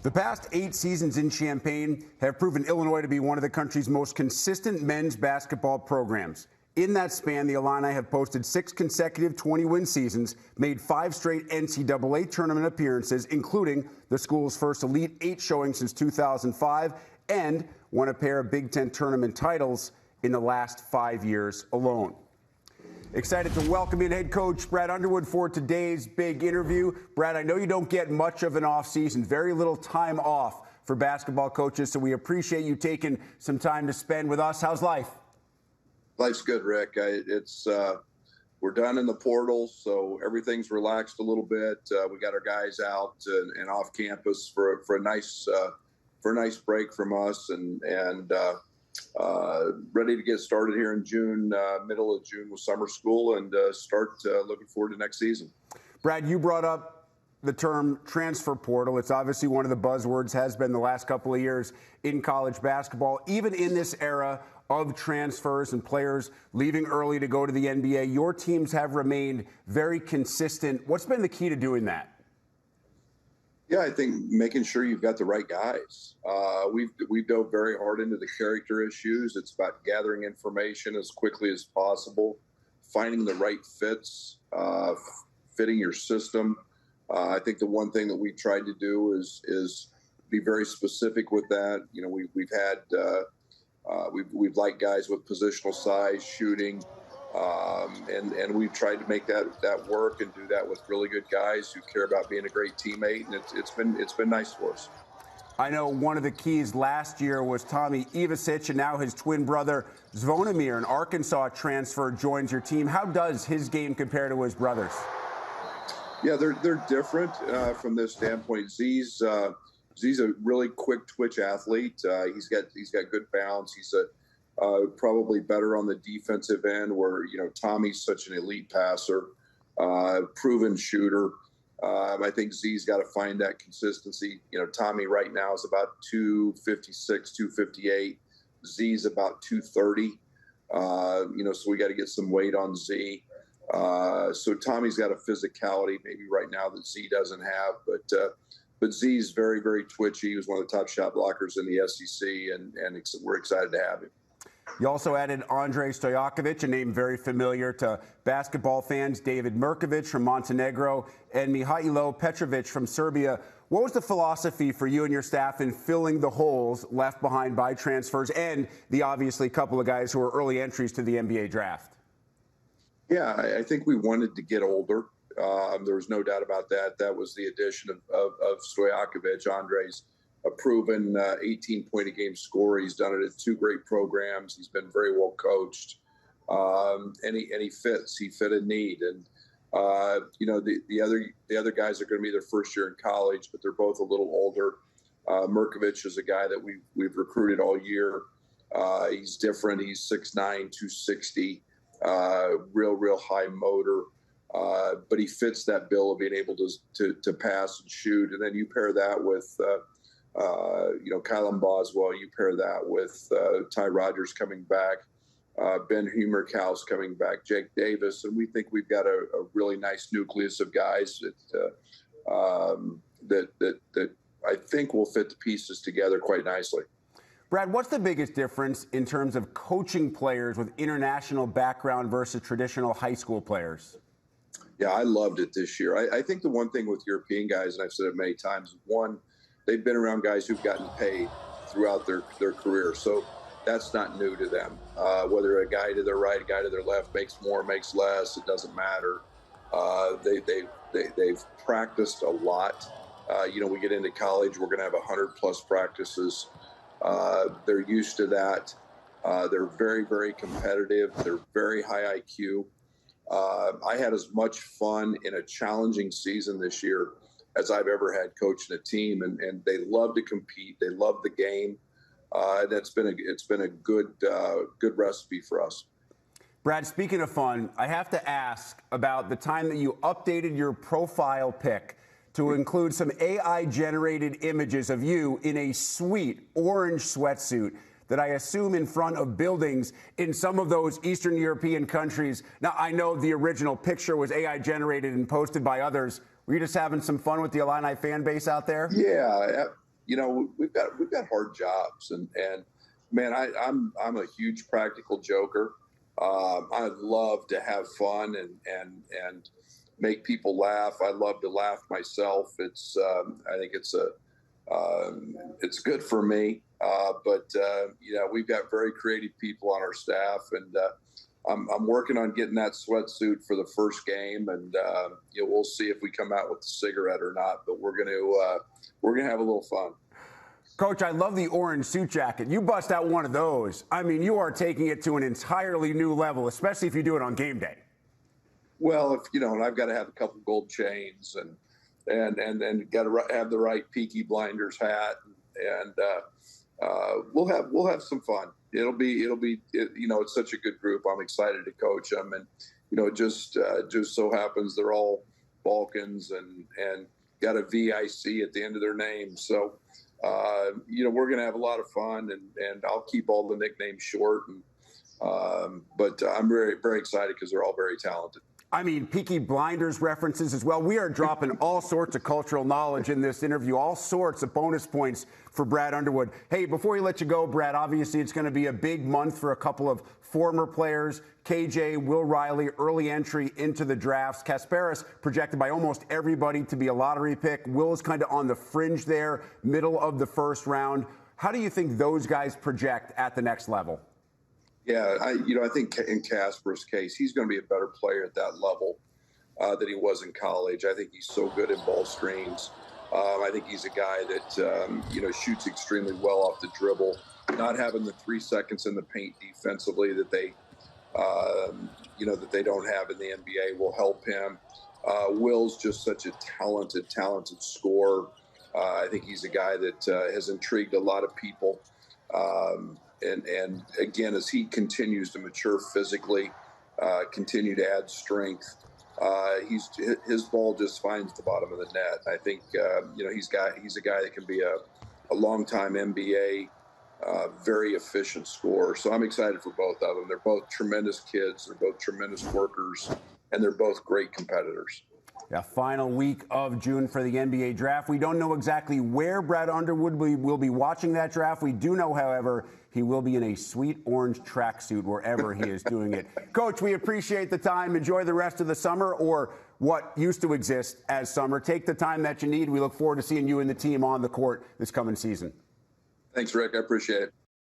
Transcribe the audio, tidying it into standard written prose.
The past 8 seasons in Champaign have proven Illinois to be one of the country's most consistent men's basketball programs. In that span, the Illini have posted 6 consecutive 20-win seasons, made 5 straight NCAA tournament appearances, including the school's first Elite 8 showing since 2005, and won a pair of Big Ten tournament titles in the last 5 years alone. Excited to welcome in head coach Brad Underwood for today's big interview. Brad, I know you don't get much of an offseason, very little time off for basketball coaches, so we appreciate you taking some time to spend with us. How's life? Life's good, Rick. We're done in the portal, so everything's relaxed a little bit. We got our guys out and off campus for a nice break from us, and ready to get started here in June, middle of June with summer school, and start looking forward to next season. Brad, you brought up the term transfer portal. It's obviously one of the buzzwords, has been the last couple of years in college basketball. Even in this era of transfers and players leaving early to go to the NBA, your teams have remained very consistent. What's been the key to doing that? Yeah, I think making sure you've got the right guys. We've dove very hard into the character issues. It's about gathering information as quickly as possible, finding the right fits, fitting your system. I think the one thing that we tried to do is be very specific with that. You know, we've liked guys with positional size, shooting, and we've tried to make that work and do that with really good guys who care about being a great teammate, and it's been nice for us. I know one of the keys last year was Tommy Ivicic, and now his twin brother Zvonimir, an Arkansas transfer, joins your team. How does his game compare to his brother's? Yeah, they're different from this standpoint. Z's a really quick twitch athlete. He's got good bounce. He's probably better on the defensive end, where Tommy's such an elite passer, proven shooter. I think Z's got to find that consistency. Tommy right now is about 256, 258. Z's about 230. So we got to get some weight on Z. So Tommy's got a physicality maybe right now that Z doesn't have, but Z's very, very twitchy. He was one of the top shot blockers in the SEC, and we're excited to have him. You also added Andrej Stojakovic, a name very familiar to basketball fans, David Mirkovic from Montenegro, and Mihailo Petrovic from Serbia. What was the philosophy for you and your staff in filling the holes left behind by transfers and the obviously couple of guys who were early entries to the NBA draft? Yeah, I think we wanted to get older. There was no doubt about that. That was the addition of Stojakovic. Andrej's a proven 18-point-a-game scorer. He's done it at 2 great programs. He's been very well coached, and he fits. He fit a need. And the other guys are going to be their first year in college, but they're both a little older. Mirkovic is a guy that we've recruited all year. He's different. He's 6'9", 260. Real high motor, but he fits that bill of being able to pass and shoot. And then you pair that with Kylan Boswell. You pair that with Ty Rodgers coming back, Ben Humerkaus coming back, Jake Davis, and we think we've got a really nice nucleus of guys that I think will fit the pieces together quite nicely. Brad, what's the biggest difference in terms of coaching players with international background versus traditional high school players? Yeah, I loved it this year. I think the one thing with European guys, and I've said it many times, one, they've been around guys who've gotten paid throughout their career. So that's not new to them. Whether a guy to their right, a guy to their left makes more, makes less, it doesn't matter. They've practiced a lot. We get into college, we're going to have 100-plus practices. They're used to that. They're very, very competitive. They're very high IQ. I had as much fun in a challenging season this year as I've ever had coaching a team, and they love to compete. They love the game. It's been a good recipe for us. Brad, speaking of fun, I have to ask about the time that you updated your profile pic to include some AI-generated images of you in a sweet orange sweatsuit that I assume in front of buildings in some of those Eastern European countries. Now, I know the original picture was AI-generated and posted by others. Were you just having some fun with the Illini fan base out there? Yeah, we've got hard jobs, and man, I'm a huge practical joker. I love to have fun and make people laugh. I love to laugh myself. I think it's good for me. But we've got very creative people on our staff, and I'm working on getting that sweatsuit for the first game, and we'll see if we come out with a cigarette or not. But we're gonna have a little fun. Coach, I love the orange suit jacket. You bust out one of those. I mean, you are taking it to an entirely new level, especially if you do it on game day. Well, and I've got to have a couple gold chains and got to have the right Peaky Blinders hat, and we'll have some fun. It's such a good group. I'm excited to coach them, and it just so happens they're all Balkans and got a VIC at the end of their name. So we're going to have a lot of fun, and I'll keep all the nicknames short. But I'm very, very excited because they're all very talented. I mean, Peaky Blinders references as well. We are dropping all sorts of cultural knowledge in this interview, all sorts of bonus points for Brad Underwood. Hey, before we let you go, Brad, obviously it's going to be a big month for a couple of former players. KJ, Will Riley, early entry into the drafts. Kasparis projected by almost everybody to be a lottery pick. Will is kind of on the fringe there, middle of the first round. How do you think those guys project at the next level? Yeah, I think in Kaspar's case, he's going to be a better player at that level than he was in college. I think he's so good in ball screens. I think he's a guy that shoots extremely well off the dribble. Not having the 3 seconds in the paint defensively that they don't have in the NBA will help him. Will's just such a talented scorer. I think he's a guy that has intrigued a lot of people. And again, as he continues to mature physically, continue to add strength, his ball just finds the bottom of the net. I think he's a guy that can be a long-time NBA, very efficient scorer. So I'm excited for both of them. They're both tremendous kids. They're both tremendous workers, and they're both great competitors. Yeah, final week of June for the NBA draft. We don't know exactly where Brad Underwood will be watching that draft. We do know, however, he will be in a sweet orange tracksuit wherever he is doing it. Coach, we appreciate the time. Enjoy the rest of the summer, or what used to exist as summer. Take the time that you need. We look forward to seeing you and the team on the court this coming season. Thanks, Rick. I appreciate it.